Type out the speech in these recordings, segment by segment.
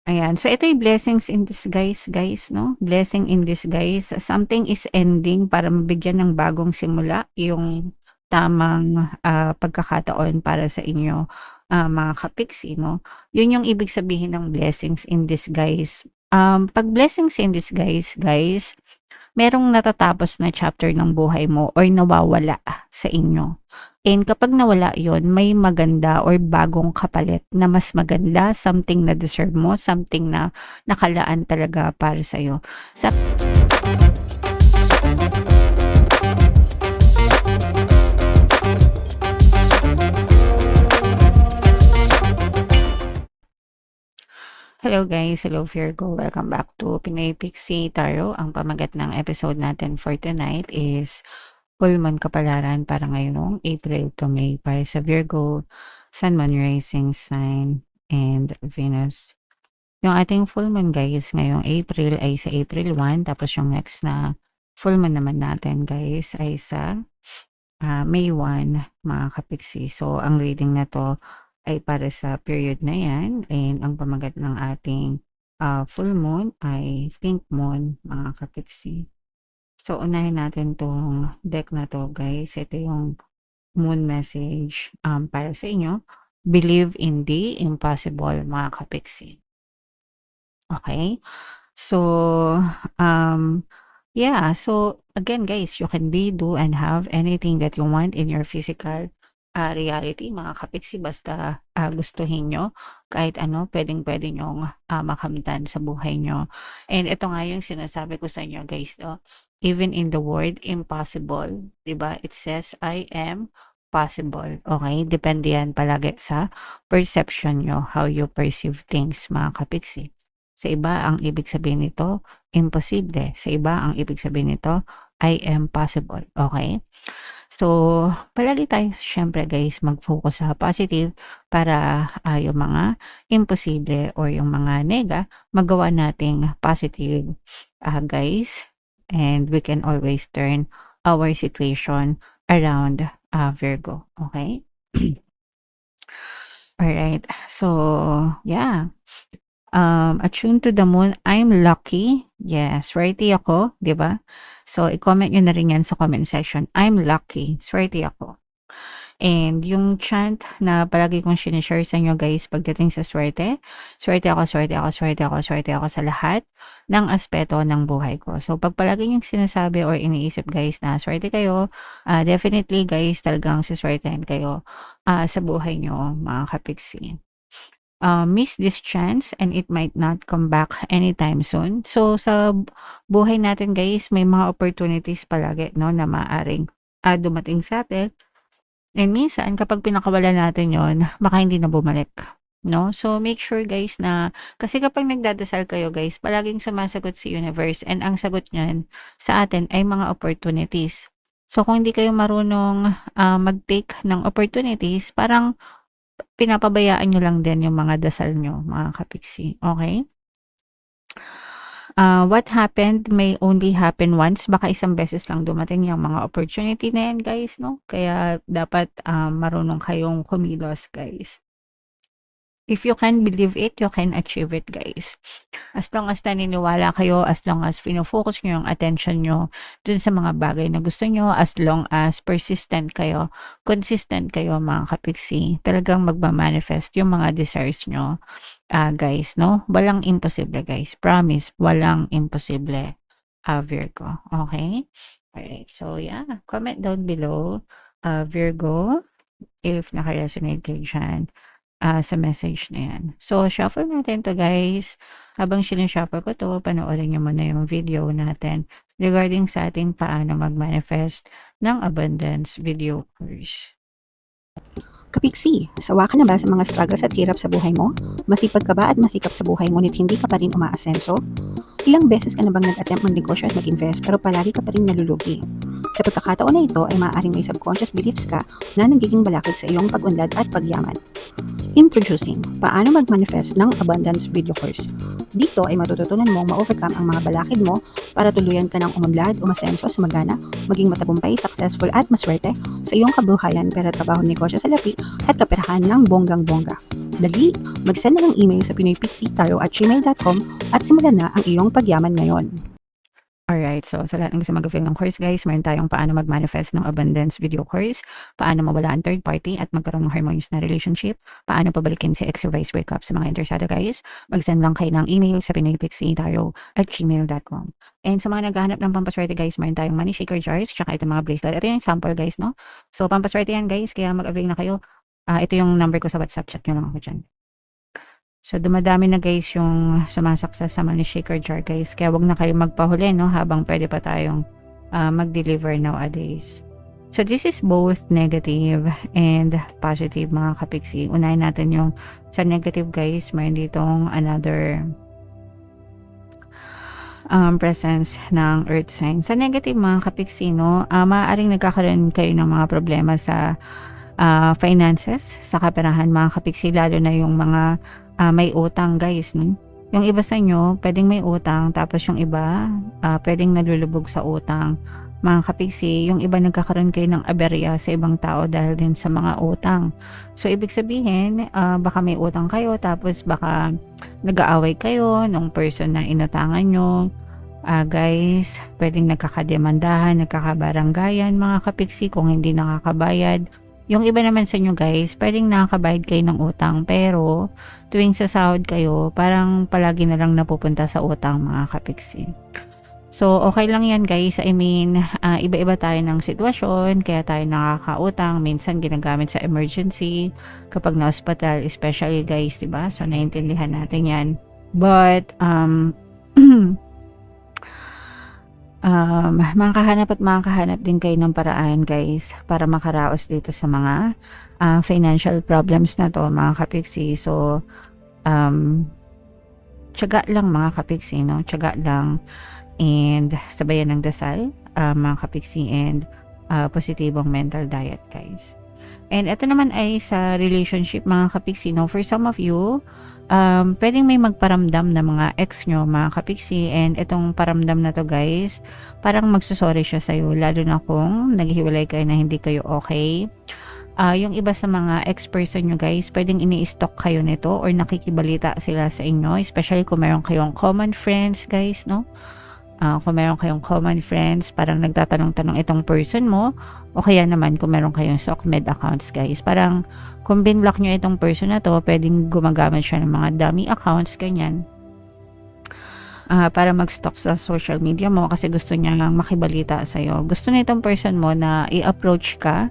Ayan. So, ito yung blessings in disguise, guys, no? Blessing in disguise. Something is ending para mabigyan ng bagong simula yung tamang pagkakataon para sa inyo, mga kapiksi, no? Yun yung ibig sabihin ng blessings in disguise. Pag blessings in disguise, guys, merong natatapos na chapter ng buhay mo or nawawala sa inyo. And kapag nawala yon, may maganda or bagong kapalit na mas maganda, something na deserve mo, something na nakalaan talaga para sa'yo. Sa Hello guys, hello Virgo, welcome back to Pinoy Pixie Tarot. Ang pamagat ng episode natin for tonight is full moon kapalaran para ngayong April to May para sa Virgo, Sun, Moon, Rising Sign, and Venus. Yung ating full moon guys ngayong April ay sa April 1, tapos yung next na full moon naman natin guys ay sa May 1 mga kapiksi. So ang reading na to ay para sa period na yan, and ang pamagat ng ating full moon ay pink moon mga kapiksi. So unahin natin tong deck na to guys. Ito yung moon message para sa inyo. Believe in the impossible mga kapiksi. Okay? So, yeah. So, again, guys, you can be, do, and have anything that you want in your physical reality, mga kapiksi, basta gustuhin nyo. Kahit ano, pwedeng-pwede nyong makamtan sa buhay nyo. And ito nga yung sinasabi ko sa inyo, guys, no? Even in the word impossible, diba? It says, I am possible. Okay? Depende yan palagi sa perception nyo, how you perceive things, mga kapiksi. Sa iba, ang ibig sabihin nito, imposible. Sa iba, ang ibig sabihin nito, I am possible. Okay? So, palagi tayo, syempre guys, mag-focus sa positive para yung mga imposible or yung mga nega, magawa nating positive, guys. And we can always turn our situation around, Virgo. Okay? Alright. So, yeah. Attune to the moon, I'm lucky. Yes, swerte ako, 'di ba? So, i-comment nyo na rin yan sa comment section. I'm lucky. Swerte ako. And yung chant na palagi kong sinishare sa inyo guys pagdating sa swerte, swerte ako, swerte ako, swerte ako, swerte ako sa lahat ng aspeto ng buhay ko. So, pag palagi yung sinasabi or iniisip guys na swerte kayo, definitely guys talagang siswertehin kayo sa buhay nyo mga kapiksi. Miss this chance and it might not come back anytime soon. So, sa buhay natin guys, may mga opportunities palagi, no, na maaring dumating sa atin. And minsan, kapag pinakawala natin yon, baka hindi na bumalik. No? So, make sure guys na, kasi kapag nagdadasal kayo guys, palaging sumasagot si universe, and ang sagot niyan sa atin ay mga opportunities. So, kung hindi kayo marunong mag-take ng opportunities, parang pinapabayaan nyo lang din yung mga dasal nyo, mga kapiksi. Okay? What happened may only happen once. Baka isang beses lang dumating yung mga opportunity na yan, guys, no? Kaya dapat marunong kayong kumilos, guys. If you can believe it, you can achieve it, guys. As long as naniniwala kayo, as long as fino-focus nyo yung attention nyo dun sa mga bagay na gusto nyo, as long as persistent kayo, consistent kayo mga kapiksi, talagang magmamanifest yung mga desires nyo, guys, no? Walang imposible, guys. Promise, walang imposible, Virgo. Okay? Alright, so yeah, comment down below, Virgo, if naka-resonate kayo dyan sa message na yan. So, shuffle natin to guys. Habang sinushuffle ko to, panoorin nyo muna yung video natin regarding sa ating paano mag-manifest ng abundance video course. Kapiksi, sawa ka na ba sa mga struggles at hirap sa buhay mo? Masipag ka ba at masikap sa buhay ngunit hindi ka pa rin umaasenso? Ilang beses ka na bang nag-attempt mag-negosyo at mag-invest pero palagi ka pa rin nalulugi? Sa pagkakataon na ito ay maaaring may subconscious beliefs ka na nagiging balakid sa iyong pag-unlad at pagyaman. Introducing, paano mag-manifest ng abundance video course. Dito ay matututunan mong ma-overcome ang mga balakid mo para tuluyan ka ng umunlad, umasenso, sumagana, maging matagumpay, successful at maswerte sa iyong kabuhayan, pera, trabaho, negosyo, salapi at kaperahan ng bonggang-bongga. Dali! Mag-send na ng email sa pinoypixie@gmail.com at simulan na ang iyong pagyaman ngayon. Alright, so sa lahat ng gusto mag-avail ng course guys, meron tayong paano mag-manifest ng abundance video course, paano mawala ang third party at magkaroon ng harmonious na relationship, paano pabalikin si ex or vice breakup sa mga interesado guys. Mag-send lang kayo ng email sa pinoypixie@gmail.com. And sa mga naghahanap ng pampaswerte guys, meron tayong money shaker jars, tsaka itong mga bracelet. Ito yung sample guys, no? So pampaswerte yan guys, kaya mag-avail na kayo. Ito yung number ko sa WhatsApp, chat nyo lang ako dyan. So, dumadami na guys yung sumasaksa sa money shaker jar guys. Kaya wag na kayo magpahuli, no? Habang pwede pa tayong mag-deliver nowadays. So, this is both negative and positive mga kapiksi. Unahin natin yung sa negative guys. Mayroon ditong another presence ng earth sign. Sa negative mga kapiksi, no? Maaaring nagkakaroon kayo ng mga problema sa finances, sa kaperahan mga kapiksi. Lalo na yung mga may utang guys, no? Yung iba sa inyo, pwedeng may utang, tapos yung iba, pwedeng nalulubog sa utang. Mga kapiksi, yung iba nagkakaroon kayo ng aberya sa ibang tao dahil din sa mga utang. So, ibig sabihin, baka may utang kayo, tapos baka nag-aaway kayo ng person na inutangan nyo. Guys, pwedeng nagkakademandahan, nagkakabaranggayan, mga kapiksi, kung hindi nakakabayad. Yung iba naman sa inyo guys, pwedeng nakakabayad kayo ng utang, pero tuwing sasahod kayo, parang palagi na lang napupunta sa utang mga kapiksi. So, okay lang yan guys. I mean, iba-iba tayo ng sitwasyon, kaya tayo nakakautang. Minsan ginagamit sa emergency, kapag na-hospital, especially guys, diba? So, naiintindihan natin yan. But, makakahanap din kayo ng paraan guys para makaraos dito sa mga financial problems na to mga kapiksi. So tiyaga lang mga kapiksi, no? Tiyaga lang and sabayan ng dasal mga kapiksi, and positibong mental diet guys. And ito naman ay sa relationship mga kapiksi, no? For some of you, pwedeng may magparamdam na mga ex nyo mga kapiksi, and itong paramdam na to guys, parang magsusorry siya sa'yo, lalo na kung naghiwalay kayo na hindi kayo okay. Yung iba sa mga ex-person nyo guys, pwedeng ini-stalk kayo nito or nakikibalita sila sa inyo, especially kung meron kayong common friends guys, no? Kung meron kayong common friends, parang nagtatanong-tanong itong person mo, o kaya naman kung meron kayong SOCMED accounts guys, parang kung binlock nyo itong person na to, pwedeng gumagamit siya ng mga dummy accounts, ganyan, para mag-stalk sa social media mo kasi gusto niya lang makibalita sa'yo. Gusto na itong person mo na i-approach ka,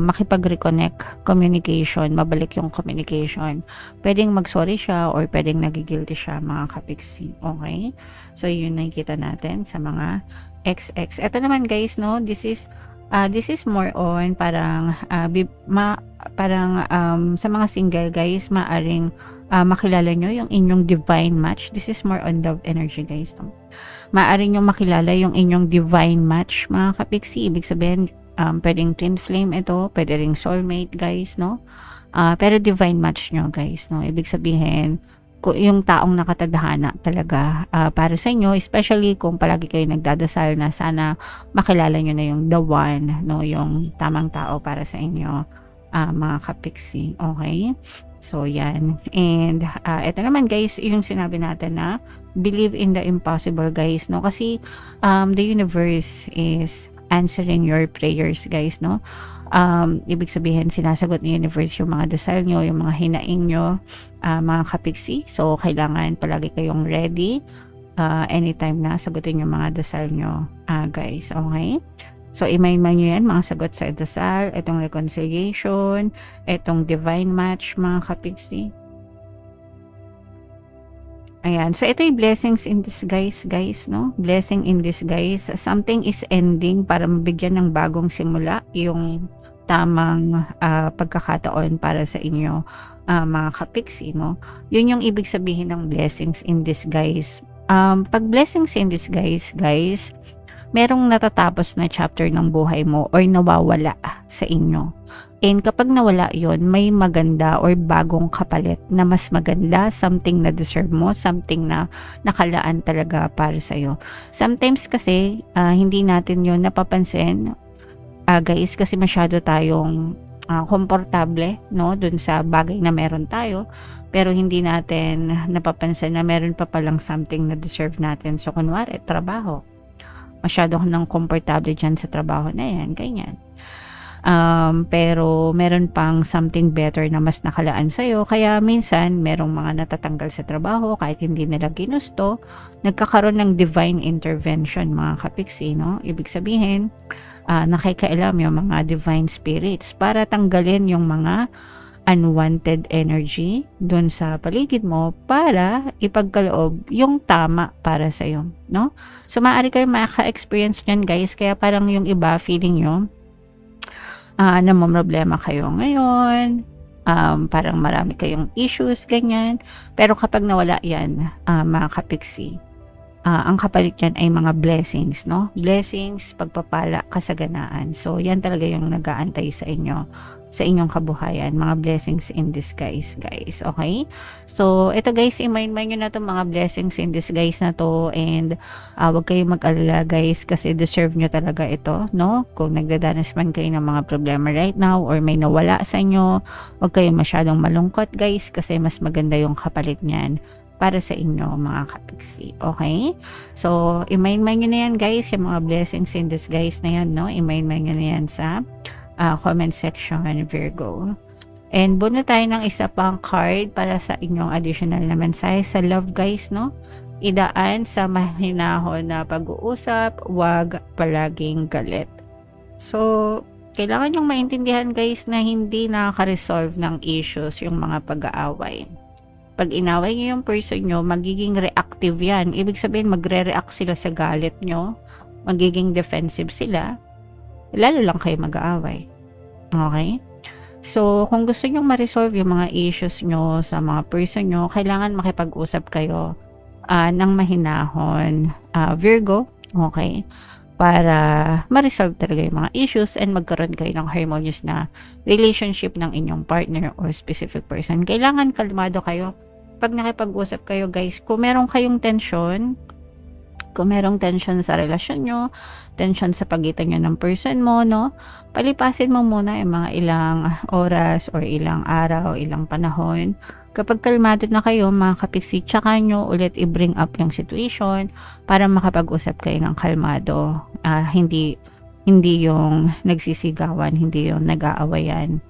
makipag-reconnect communication, mabalik yung communication. Pwedeng mag-sorry siya or pwedeng nagigilty siya mga kapiksi. Okay? So, yun nakikita natin sa mga XX. Ito naman guys, no? This is more on parang sa mga single guys, maaring makilala nyo yung inyong divine match. This is more on love energy guys, no? Maaring nyo makilala yung inyong divine match mga kapiksi. Ibig sabihin, pwedeng twin flame ito, pwede ring soulmate guys, no? Pero divine match nyo guys, no? Ibig sabihin, yung taong nakatadhana talaga para sa inyo, especially kung palagi kayo nagdadasal na sana makilala nyo na yung the one, no? Yung tamang tao para sa inyo mga kapiksi. Okay? So, yan. And ito naman guys, yung sinabi natin na believe in the impossible guys, no? Kasi the universe is answering your prayers guys, no? Ibig sabihin, sinasagot ni universe yung mga dasal nyo, yung mga hinaing nyo mga kapiksi. So, kailangan palagi kayong ready anytime na sagutin yung mga dasal nyo guys. Okay? So, imay-man nyo yan, mga sagot sa dasal, itong reconciliation, itong divine match mga kapiksi. Ayan. So, ito yung blessings in disguise, guys, no? Blessing in disguise. Something is ending para mabigyan ng bagong simula yung tamang pagkakataon para sa inyo, mga kapiksi, no? Yun yung ibig sabihin ng blessings in disguise. Pag blessings in disguise, guys, merong natatapos na chapter ng buhay mo or nawawala sa inyo. And kapag nawala yon, may maganda or bagong kapalit na mas maganda, something na deserve mo, something na nakalaan talaga para sa'yo. Sometimes kasi, hindi natin yon napapansin, guys, kasi masyado tayong komportable, no, dun sa bagay na meron tayo, pero hindi natin napapansin na meron pa palang something na deserve natin. So, kunwari, trabaho. Masyado ka ng komportable dyan sa trabaho na yan, ganyan. Pero meron pang something better na mas nakalaan sa'yo. Kaya minsan, merong mga natatanggal sa trabaho kahit hindi nila ginusto. Nagkakaroon ng divine intervention, mga kapiksi, no? Ibig sabihin, nakikailam yung mga divine spirits para tanggalin yung mga unwanted energy dun sa paligid mo para ipagkaloob yung tama para sa'yo, no? So, maaari kayo maka-experience nyan, guys. Kaya parang yung iba, feeling nyo, namomroblema kayo ngayon, parang marami kayong issues, ganyan. Pero kapag nawala yan, mga kapiksi, ang kapalit yan ay mga blessings, no? Blessings, pagpapala, kasaganaan. So, yan talaga yung nag-aantay sa inyo, sa inyong kabuhayan. Mga blessings in disguise, guys. Okay? So, ito guys, i-mind nyo na itong mga blessings in disguise na to. And, wag kayong mag-alala, guys, kasi deserve nyo talaga ito, no? Kung nagdadanas man kayo ng mga problema right now or may nawala sa inyo, wag kayong masyadong malungkot, guys, kasi mas maganda yung kapalit niyan para sa inyo, mga kapiksi. Okay? So, i-mind nyo na yan, guys, yung mga blessings in disguise na yan, no? I-mind nyo na yan sa comment section, Virgo. And buno tayo ng isa pang card para sa inyong additional na mensahe sa love, guys, no? Idaan sa mahinahon na pag-uusap, wag palaging galit. So, kailangan yung maintindihan, guys, na hindi nakaka-resolve ng issues yung mga pag-aaway. Pag inaway nyo yung person nyo, magiging reactive yan. Ibig sabihin, magre-react sila sa galit nyo. Magiging defensive sila. Lalo lang kayo mag-aaway. Okay? So, kung gusto nyo ma-resolve yung mga issues nyo sa mga person nyo, kailangan makipag-usap kayo ng mahinahon, Virgo. Okay? Para ma-resolve talaga yung mga issues and magkaroon kayo ng harmonious na relationship ng inyong partner or specific person. Kailangan kalmado kayo pag nakipag-usap kayo, guys. Kung meron kayong tension, kung merong tension sa relasyon nyo, tension sa pagitan nyo ng person mo, no? Palipasin mo muna yung mga ilang oras or ilang araw, ilang panahon. Kapag kalmado na kayo, mga kapiksi, tsaka nyo ulit i-bring up yung situation para makapag-usap kayo ng kalmado. Hindi yung nagsisigawan, hindi yung nag-aawayan,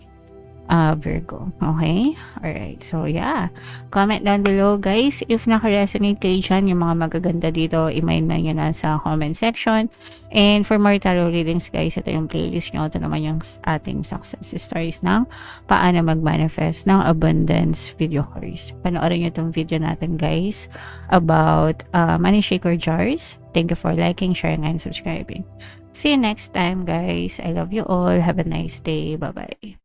Virgo. Okay? Alright. So, yeah. Comment down below, guys. If naka-resonate kayo dyan, yung mga magaganda dito, i-mind nyo na sa comment section. And for more tarot readings, guys, ito yung playlist nyo. Ito naman yung ating success stories ng paano mag-manifest ng abundance video course. Panoorin nyo itong video natin, guys, about money shaker jars. Thank you for liking, sharing, and subscribing. See you next time, guys. I love you all. Have a nice day. Bye-bye.